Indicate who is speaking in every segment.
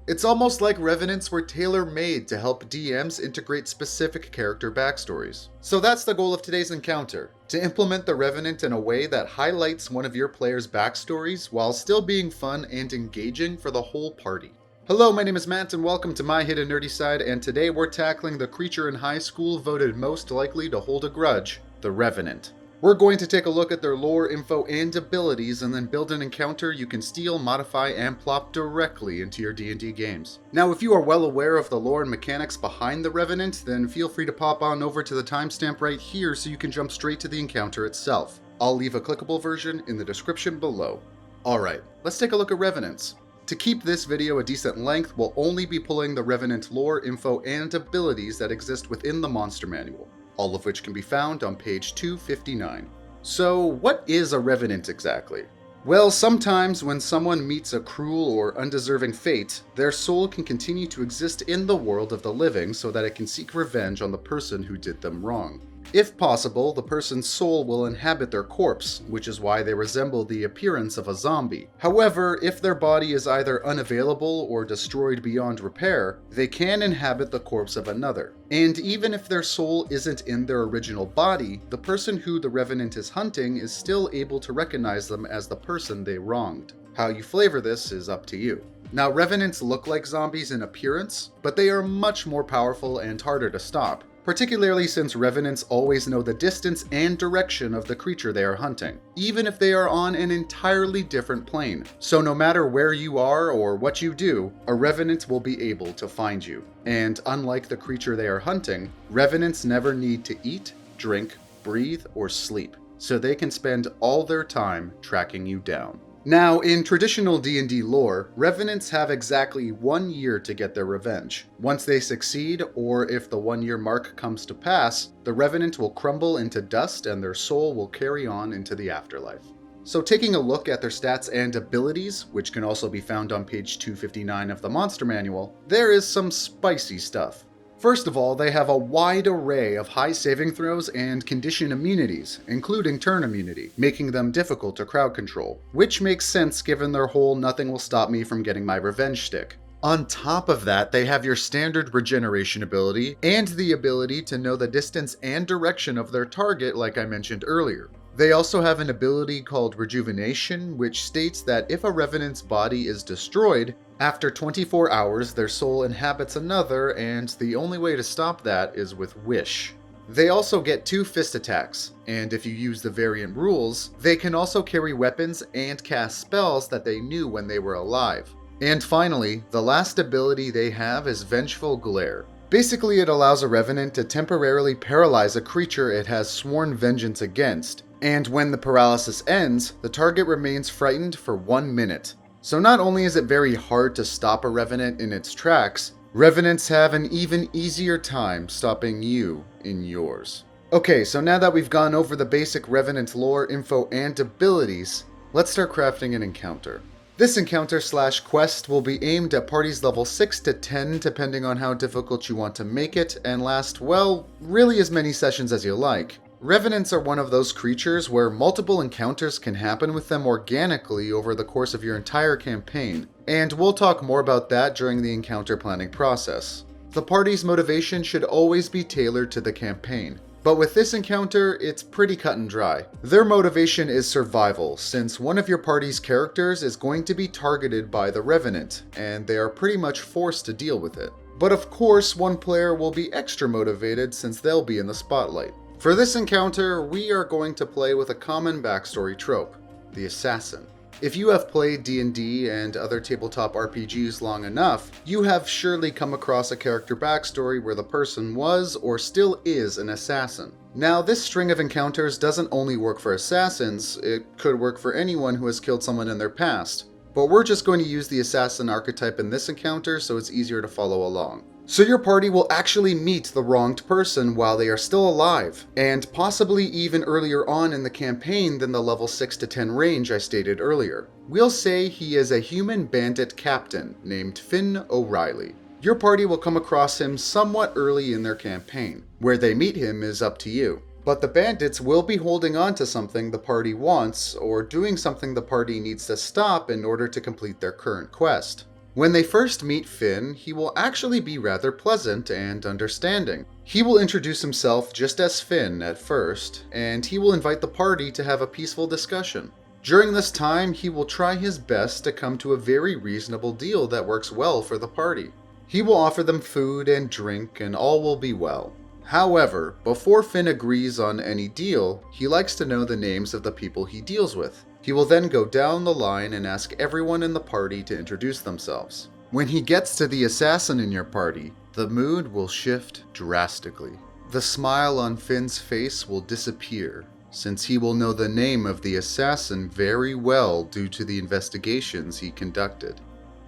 Speaker 1: It's almost like Revenants were tailor-made to help DMs integrate specific character backstories. So that's the goal of today's encounter, to implement the Revenant in a way that highlights one of your players' backstories while still being fun and engaging for the whole party. Hello, my name is Matt and welcome to My Hidden Nerdy Side, and today we're tackling the creature in high school voted most likely to hold a grudge, the Revenant. We're going to take a look at their lore, info, and abilities, and then build an encounter you can steal, modify, and plop directly into your D&D games. Now, if you are well aware of the lore and mechanics behind the Revenant, then feel free to pop on over to the timestamp right here so you can jump straight to the encounter itself. I'll leave a clickable version in the description below. Alright, let's take a look at Revenants. To keep this video a decent length, we'll only be pulling the Revenant lore, info, and abilities that exist within the monster manual, all of which can be found on page 259. So, what is a Revenant exactly? Well, sometimes when someone meets a cruel or undeserving fate, their soul can continue to exist in the world of the living so that it can seek revenge on the person who did them wrong. If possible, the person's soul will inhabit their corpse, which is why they resemble the appearance of a zombie. However, if their body is either unavailable or destroyed beyond repair, they can inhabit the corpse of another. And even if their soul isn't in their original body, the person who the Revenant is hunting is still able to recognize them as the person they wronged. How you flavor this is up to you. Now, Revenants look like zombies in appearance, but they are much more powerful and harder to stop, particularly since Revenants always know the distance and direction of the creature they are hunting, even if they are on an entirely different plane. So no matter where you are or what you do, a Revenant will be able to find you. And unlike the creature they are hunting, Revenants never need to eat, drink, breathe, or sleep, so they can spend all their time tracking you down. Now, in traditional D&D lore, Revenants have exactly 1 year to get their revenge. Once they succeed, or if the 1 year mark comes to pass, the Revenant will crumble into dust and their soul will carry on into the afterlife. So taking a look at their stats and abilities, which can also be found on page 259 of the Monster Manual, there is some spicy stuff. First of all, they have a wide array of high saving throws and condition immunities, including turn immunity, making them difficult to crowd control, which makes sense given their whole nothing will stop me from getting my revenge shtick. On top of that, they have your standard regeneration ability, and the ability to know the distance and direction of their target like I mentioned earlier. They also have an ability called Rejuvenation, which states that if a Revenant's body is destroyed, after 24 hours their soul inhabits another, and the only way to stop that is with Wish. They also get 2 fist attacks, and if you use the variant rules, they can also carry weapons and cast spells that they knew when they were alive. And finally, the last ability they have is Vengeful Glare. Basically, it allows a Revenant to temporarily paralyze a creature it has sworn vengeance against, and when the paralysis ends, the target remains frightened for 1 minute. So not only is it very hard to stop a Revenant in its tracks, Revenants have an even easier time stopping you in yours. Okay, so now that we've gone over the basic Revenant lore, info, and abilities, let's start crafting an encounter. This encounter/quest will be aimed at parties level 6 to 10 depending on how difficult you want to make it, and last, well, really as many sessions as you like. Revenants are one of those creatures where multiple encounters can happen with them organically over the course of your entire campaign, and we'll talk more about that during the encounter planning process. The party's motivation should always be tailored to the campaign, but with this encounter, it's pretty cut and dry. Their motivation is survival, since one of your party's characters is going to be targeted by the Revenant, and they are pretty much forced to deal with it. But of course, one player will be extra motivated since they'll be in the spotlight. For this encounter, we are going to play with a common backstory trope, the assassin. If you have played D&D and other tabletop RPGs long enough, you have surely come across a character backstory where the person was or still is an assassin. Now, this string of encounters doesn't only work for assassins, it could work for anyone who has killed someone in their past. But we're just going to use the assassin archetype in this encounter so it's easier to follow along. So your party will actually meet the wronged person while they are still alive, and possibly even earlier on in the campaign than the level 6 to 10 range I stated earlier. We'll say he is a human bandit captain named Finn O'Reilly. Your party will come across him somewhat early in their campaign. Where they meet him is up to you. But the bandits will be holding on to something the party wants, or doing something the party needs to stop in order to complete their current quest. When they first meet Finn, he will actually be rather pleasant and understanding. He will introduce himself just as Finn at first, and he will invite the party to have a peaceful discussion. During this time, he will try his best to come to a very reasonable deal that works well for the party. He will offer them food and drink, and all will be well. However, before Finn agrees on any deal, he likes to know the names of the people he deals with. He will then go down the line and ask everyone in the party to introduce themselves. When he gets to the assassin in your party, the mood will shift drastically. The smile on Finn's face will disappear, since he will know the name of the assassin very well due to the investigations he conducted.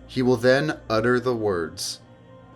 Speaker 1: He will then utter the words,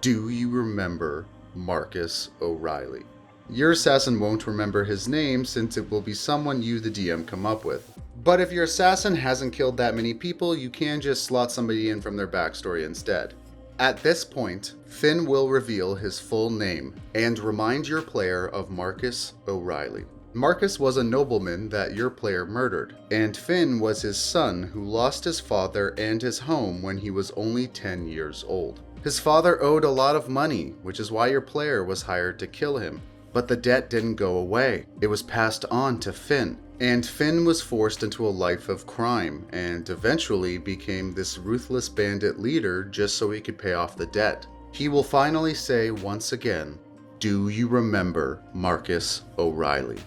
Speaker 1: "Do you remember Marcus O'Reilly?" Your assassin won't remember his name since it will be someone you, the DM, come up with. But if your assassin hasn't killed that many people, you can just slot somebody in from their backstory instead. At this point, Finn will reveal his full name and remind your player of Marcus O'Reilly. Marcus was a nobleman that your player murdered, and Finn was his son who lost his father and his home when he was only 10 years old. His father owed a lot of money, which is why your player was hired to kill him. But the debt didn't go away. It was passed on to Finn. And Finn was forced into a life of crime and eventually became this ruthless bandit leader just so he could pay off the debt. He will finally say once again, "Do you remember Marcus O'Reilly?"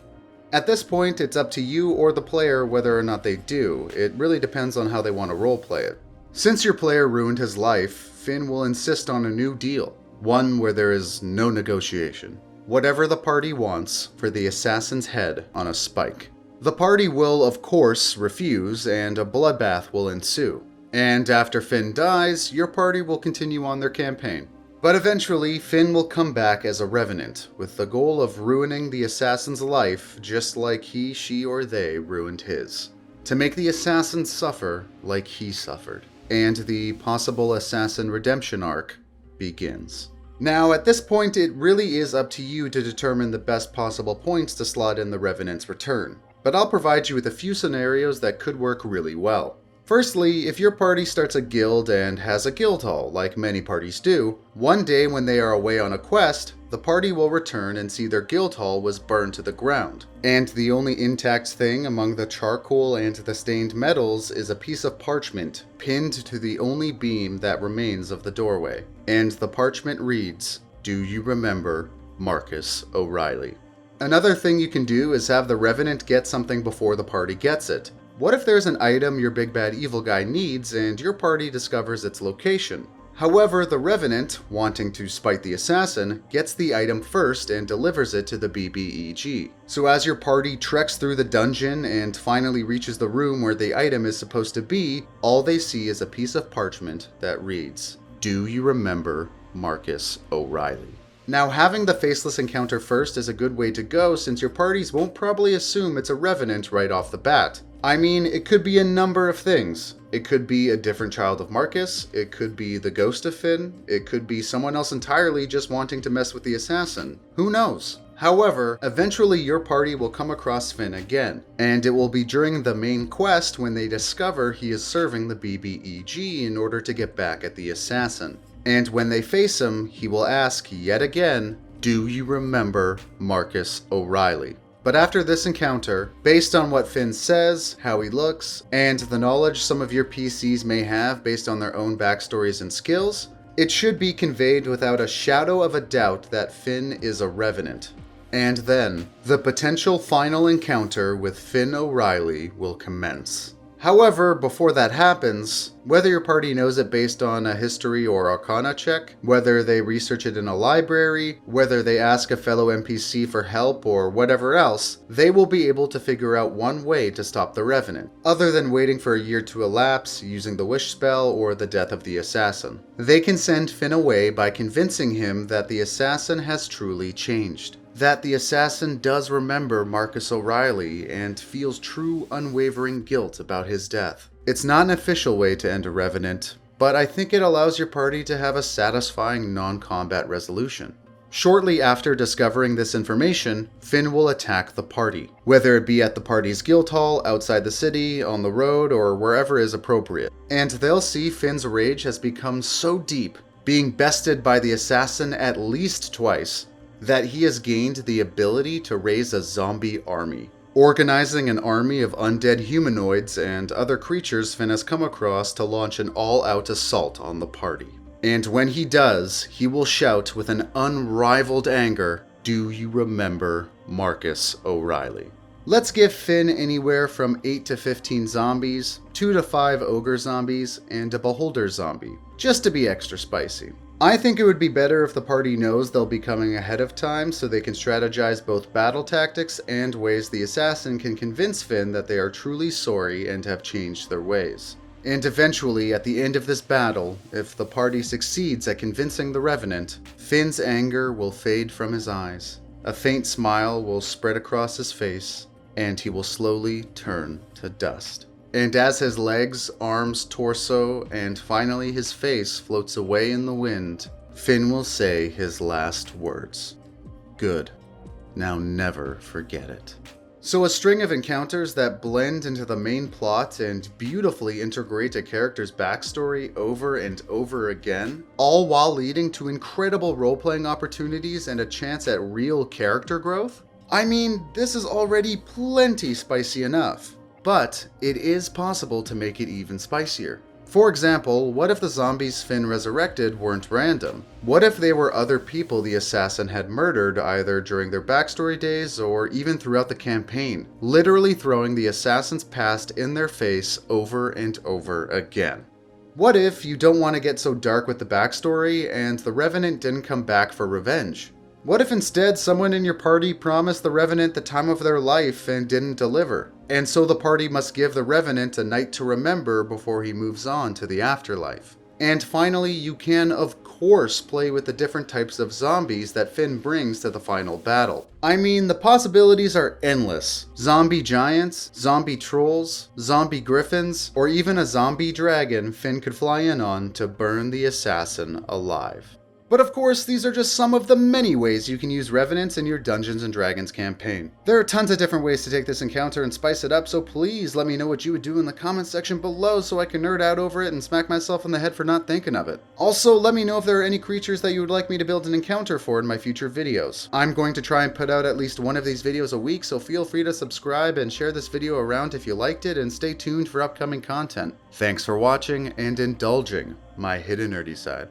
Speaker 1: At this point, it's up to you or the player whether or not they do. It really depends on how they want to roleplay it. Since your player ruined his life, Finn will insist on a new deal, one where there is no negotiation. Whatever the party wants for the assassin's head on a spike. The party will, of course, refuse, and a bloodbath will ensue. And after Finn dies, your party will continue on their campaign. But eventually, Finn will come back as a Revenant, with the goal of ruining the assassin's life just like he, she, or they ruined his. To make the assassin suffer like he suffered. And the possible assassin redemption arc begins. Now, at this point, it really is up to you to determine the best possible points to slot in the Revenant's return. But I'll provide you with a few scenarios that could work really well. Firstly, if your party starts a guild and has a guild hall, like many parties do, one day when they are away on a quest, the party will return and see their guild hall was burned to the ground. And the only intact thing among the charcoal and the stained metals is a piece of parchment pinned to the only beam that remains of the doorway. And the parchment reads, "Do you remember Marcus O'Reilly?" Another thing you can do is have the Revenant get something before the party gets it. What if there's an item your big bad evil guy needs and your party discovers its location? However, the Revenant, wanting to spite the assassin, gets the item first and delivers it to the BBEG. So as your party treks through the dungeon and finally reaches the room where the item is supposed to be, all they see is a piece of parchment that reads, "Do you remember Marcus O'Reilly?" Now, having the faceless encounter first is a good way to go since your parties won't probably assume it's a Revenant right off the bat. I mean, it could be a number of things. It could be a different child of Marcus, it could be the ghost of Finn, it could be someone else entirely just wanting to mess with the assassin. Who knows? However, eventually your party will come across Finn again, and it will be during the main quest when they discover he is serving the BBEG in order to get back at the assassin. And when they face him, he will ask yet again, "Do you remember Marcus O'Reilly?" But after this encounter, based on what Finn says, how he looks, and the knowledge some of your PCs may have based on their own backstories and skills, it should be conveyed without a shadow of a doubt that Finn is a Revenant. And then, the potential final encounter with Finn O'Reilly will commence. However, before that happens, whether your party knows it based on a history or arcana check, whether they research it in a library, whether they ask a fellow NPC for help or whatever else, they will be able to figure out one way to stop the Revenant, other than waiting for a year to elapse, using the wish spell, or the death of the assassin. They can send Finn away by convincing him that the assassin has truly changed. That the assassin does remember Marcus O'Reilly and feels true unwavering guilt about his death. It's not an official way to end a Revenant, but I think it allows your party to have a satisfying non-combat resolution. Shortly after discovering this information, Finn will attack the party, whether it be at the party's guild hall, outside the city, on the road, or wherever is appropriate. And they'll see Finn's rage has become so deep, being bested by the assassin at least twice, that he has gained the ability to raise a zombie army, organizing an army of undead humanoids and other creatures Finn has come across to launch an all-out assault on the party. And when he does, he will shout with an unrivaled anger, "Do you remember Marcus O'Reilly?" Let's give Finn anywhere from 8 to 15 zombies, 2 to 5 ogre zombies, and a beholder zombie, just to be extra spicy. I think it would be better if the party knows they'll be coming ahead of time so they can strategize both battle tactics and ways the assassin can convince Finn that they are truly sorry and have changed their ways. And eventually, at the end of this battle, if the party succeeds at convincing the Revenant, Finn's anger will fade from his eyes. A faint smile will spread across his face, and he will slowly turn to dust. And as his legs, arms, torso, and finally his face floats away in the wind, Finn will say his last words. Good. Now never forget it. So a string of encounters that blend into the main plot and beautifully integrate a character's backstory over and over again, all while leading to incredible role-playing opportunities and a chance at real character growth? I mean, this is already plenty spicy enough, but it is possible to make it even spicier. For example, what if the zombies Finn resurrected weren't random? What if they were other people the assassin had murdered either during their backstory days or even throughout the campaign, literally throwing the assassin's past in their face over and over again? What if you don't want to get so dark with the backstory and the Revenant didn't come back for revenge? What if instead someone in your party promised the Revenant the time of their life and didn't deliver? And so the party must give the Revenant a night to remember before he moves on to the afterlife. And finally, you can of course play with the different types of zombies that Finn brings to the final battle. I mean, the possibilities are endless. Zombie giants, zombie trolls, zombie griffins, or even a zombie dragon Finn could fly in on to burn the assassin alive. But of course, these are just some of the many ways you can use Revenants in your Dungeons & Dragons campaign. There are tons of different ways to take this encounter and spice it up, so please let me know what you would do in the comments section below so I can nerd out over it and smack myself in the head for not thinking of it. Also, let me know if there are any creatures that you would like me to build an encounter for in my future videos. I'm going to try and put out at least one of these videos a week, so feel free to subscribe and share this video around if you liked it, and stay tuned for upcoming content. Thanks for watching and indulging my hidden nerdy side.